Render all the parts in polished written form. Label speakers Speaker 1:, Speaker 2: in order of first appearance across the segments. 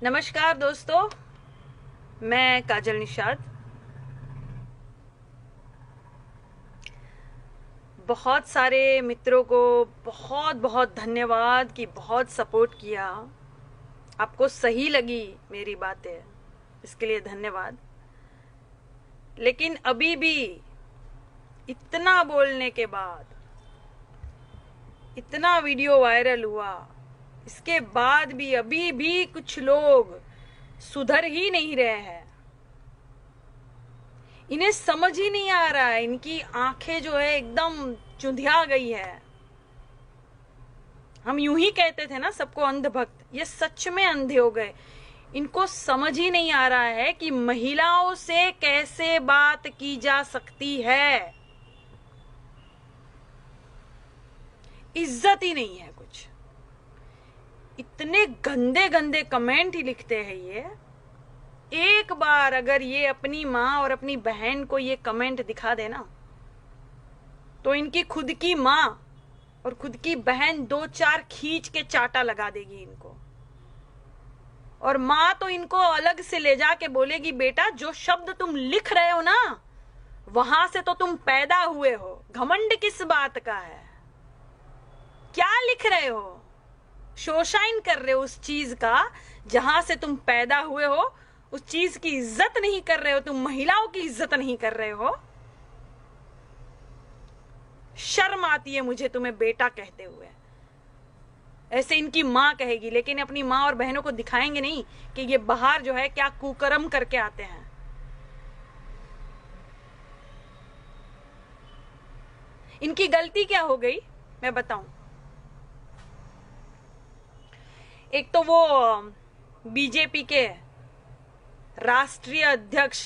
Speaker 1: नमस्कार दोस्तों, मैं काजल निषाद। बहुत सारे मित्रों को बहुत बहुत धन्यवाद कि बहुत सपोर्ट किया। आपको सही लगी मेरी बातें, इसके लिए धन्यवाद। लेकिन अभी भी इतना बोलने के बाद, इतना वीडियो वायरल हुआ, इसके बाद भी अभी भी कुछ लोग सुधर ही नहीं रहे हैं। इन्हें समझ ही नहीं आ रहा है, इनकी आंखें जो है एकदम चुंधिया गई है। हम यूं ही कहते थे ना सबको अंधभक्त, ये सच में अंधे हो गए। इनको समझ ही नहीं आ रहा है कि महिलाओं से कैसे बात की जा सकती है। इज्जत ही नहीं है कुछ। इतने गंदे गंदे कमेंट ही लिखते हैं ये। एक बार अगर ये अपनी माँ और अपनी बहन को ये कमेंट दिखा देना, तो इनकी खुद की माँ और खुद की बहन 2-4 खींच के चाटा लगा देगी इनको। और माँ तो इनको अलग से ले जाके बोलेगी, बेटा जो शब्द तुम लिख रहे हो ना, वहां से तो तुम पैदा हुए हो। घमंड किस बात का है? क्या लिख रहे हो? शोशाइन कर रहे हो उस चीज का जहां से तुम पैदा हुए हो। उस चीज की इज्जत नहीं कर रहे हो, तुम महिलाओं की इज्जत नहीं कर रहे हो। शर्म आती है मुझे तुम्हें बेटा कहते हुए। ऐसे इनकी माँ कहेगी, लेकिन अपनी माँ और बहनों को दिखाएंगे नहीं कि ये बाहर जो है क्या कुकर्म करके आते हैं। इनकी गलती क्या हो गई मैं बताऊं। एक तो वो बीजेपी के राष्ट्रीय अध्यक्ष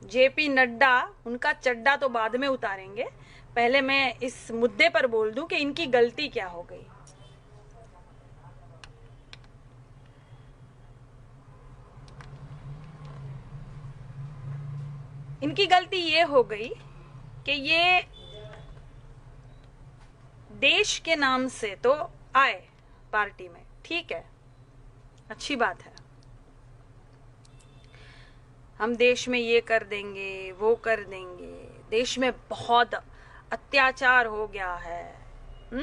Speaker 1: जेपी नड्डा, उनका चड्डा तो बाद में उतारेंगे। पहले मैं इस मुद्दे पर बोल दूं कि इनकी गलती क्या हो गई। इनकी गलती ये हो गई कि ये देश के नाम से तो आए पार्टी में, ठीक है, अच्छी बात है। हम देश में ये कर देंगे, वो कर देंगे, देश में बहुत अत्याचार हो गया है।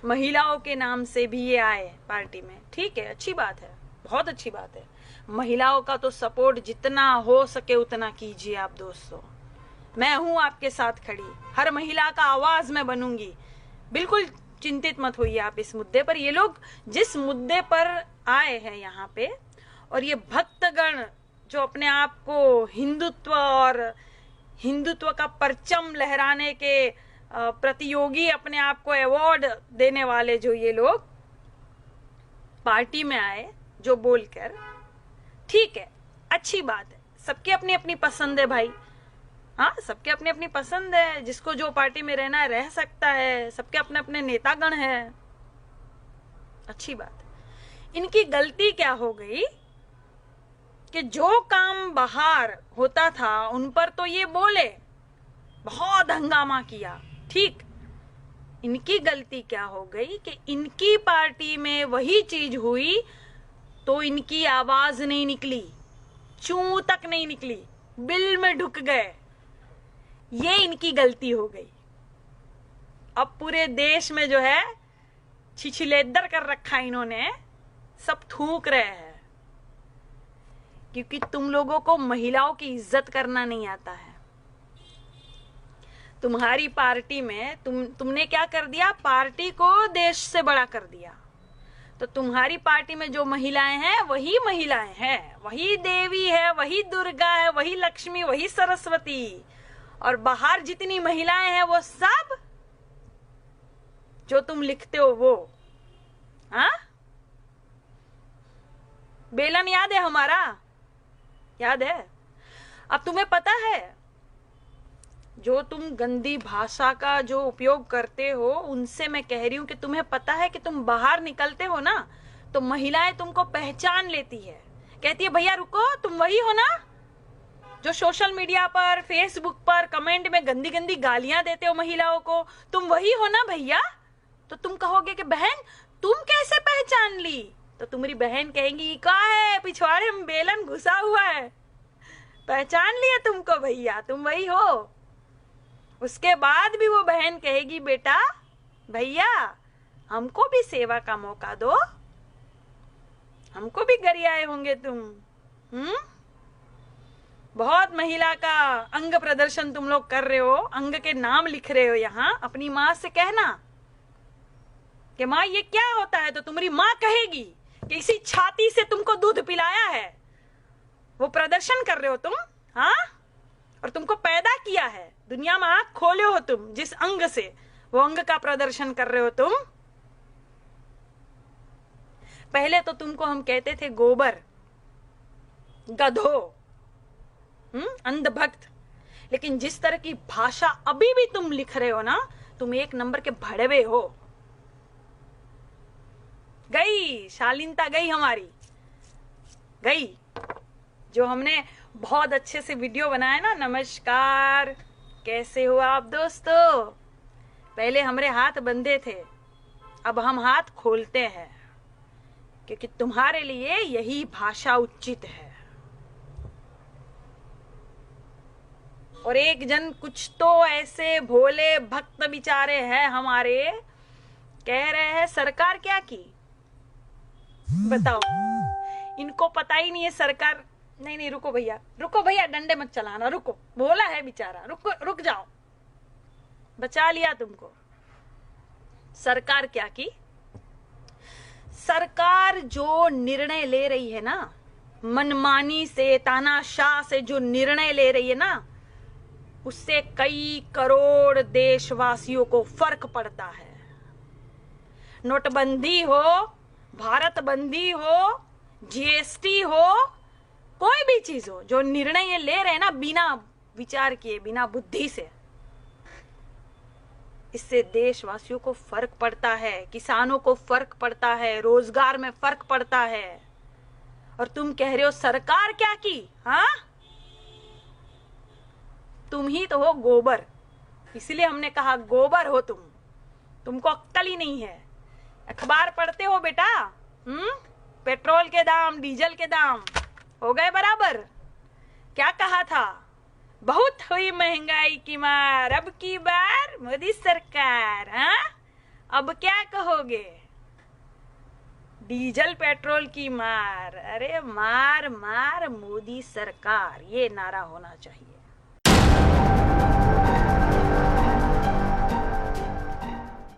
Speaker 1: महिलाओं के नाम से भी ये आए पार्टी में, ठीक है, अच्छी बात है, बहुत अच्छी बात है। महिलाओं का तो सपोर्ट जितना हो सके उतना कीजिए आप दोस्तों। मैं हूं आपके साथ खड़ी, हर महिला का आवाज मैं बनूंगी। बिल्कुल चिंतित मत होइए आप इस मुद्दे पर। ये लोग जिस मुद्दे पर आए हैं यहाँ पे, और ये भक्तगण जो अपने आप को हिंदुत्व और हिंदुत्व का परचम लहराने के प्रतियोगी अपने आप को अवार्ड देने वाले जो ये लोग पार्टी में आए जो बोलकर, ठीक है, अच्छी बात है। सबकी अपनी अपनी पसंद है भाई। हाँ, सबके अपनी अपनी पसंद है। जिसको जो पार्टी में रहना है रह सकता है। सबके अपने अपने नेतागण है, अच्छी बात है। इनकी गलती क्या हो गई कि जो काम बाहर होता था उन पर तो ये बोले, बहुत हंगामा किया, ठीक। इनकी गलती क्या हो गई कि इनकी पार्टी में वही चीज हुई तो इनकी आवाज नहीं निकली, चू तक नहीं निकली, बिल में ढुक गए। ये इनकी गलती हो गई। अब पूरे देश में जो है छिछलेदर कर रखा इन्होंने, सब थूक रहे हैं क्योंकि तुम लोगों को महिलाओं की इज्जत करना नहीं आता है। तुम्हारी पार्टी में तुमने क्या कर दिया? पार्टी को देश से बड़ा कर दिया। तो तुम्हारी पार्टी में जो महिलाएं हैं वही महिलाएं हैं, वही देवी है, वही दुर्गा है, वही लक्ष्मी, वही सरस्वती। और बाहर जितनी महिलाएं हैं वो सब जो तुम लिखते हो वो। हाँ, बेलन याद है हमारा? याद है? अब तुम्हें पता है जो तुम गंदी भाषा का जो उपयोग करते हो, उनसे मैं कह रही हूं कि तुम्हें पता है कि तुम बाहर निकलते हो ना तो महिलाएं तुमको पहचान लेती है, कहती है भैया रुको, तुम वही हो ना जो सोशल मीडिया पर, फेसबुक पर कमेंट में गंदी गंदी गालियां देते हो महिलाओं को, तुम वही हो ना भैया। तो तुम कहोगे कि बहन तुम कैसे पहचान ली? तो तुम्हारी बहन कहेंगी का है पिछवाड़े में बेलन घुसा हुआ है, पहचान लिया तुमको भैया, तुम वही हो। उसके बाद भी वो बहन कहेगी बेटा भैया हमको भी सेवा का मौका दो, हमको भी गरियाए होंगे तुम। बहुत महिला का अंग प्रदर्शन तुम लोग कर रहे हो, अंग के नाम लिख रहे हो यहाँ। अपनी माँ से कहना कि माँ ये क्या होता है, तो तुम्हारी माँ कहेगी कि इसी छाती से तुमको दूध पिलाया है, वो प्रदर्शन कर रहे हो तुम। हाँ, और तुमको पैदा किया है, दुनिया में आंख खोले हो तुम जिस अंग से, वो अंग का प्रदर्शन कर रहे हो तुम। पहले तो तुमको हम कहते थे गोबर, गधो, अंधभक्त, लेकिन जिस तरह की भाषा अभी भी तुम लिख रहे हो ना, तुम एक नंबर के भड़वे हो। गई शालीनता, गई हमारी, गई। जो हमने बहुत अच्छे से वीडियो बनाया ना, नमस्कार कैसे हो आप दोस्तों, पहले हमारे हाथ बंधे थे, अब हम हाथ खोलते हैं, क्योंकि तुम्हारे लिए यही भाषा उचित है। और एक जन कुछ तो ऐसे भोले भक्त बिचारे हैं हमारे, कह रहे हैं सरकार क्या की। बताओ, इनको पता ही नहीं है सरकार। नहीं रुको भैया, रुको भैया, डंडे मत चलाना, रुको, भोला है बेचारा, रुक जाओ, बचा लिया तुमको। सरकार क्या की? सरकार जो निर्णय ले रही है ना, मनमानी से, तानाशाह से जो निर्णय ले रही है ना, उससे कई करोड़ देशवासियों को फर्क पड़ता है। नोटबंदी हो, भारत बंदी हो, जीएसटी हो, कोई भी चीज हो, जो निर्णय ये ले रहे हैं ना बिना विचार किए, बिना बुद्धि से, इससे देशवासियों को फर्क पड़ता है, किसानों को फर्क पड़ता है, रोजगार में फर्क पड़ता है। और तुम कह रहे हो सरकार क्या की? हाँ, तुम ही तो हो गोबर, इसलिए हमने कहा गोबर हो तुम, तुमको अक्ल ही नहीं है। अखबार पढ़ते हो बेटा? पेट्रोल के दाम, डीजल के दाम हो गए बराबर। क्या कहा था? बहुत हुई महंगाई की मार, अब की बार मोदी सरकार। हाँ, अब क्या कहोगे? डीजल पेट्रोल की मार, अरे मार मार मोदी सरकार, ये नारा होना चाहिए।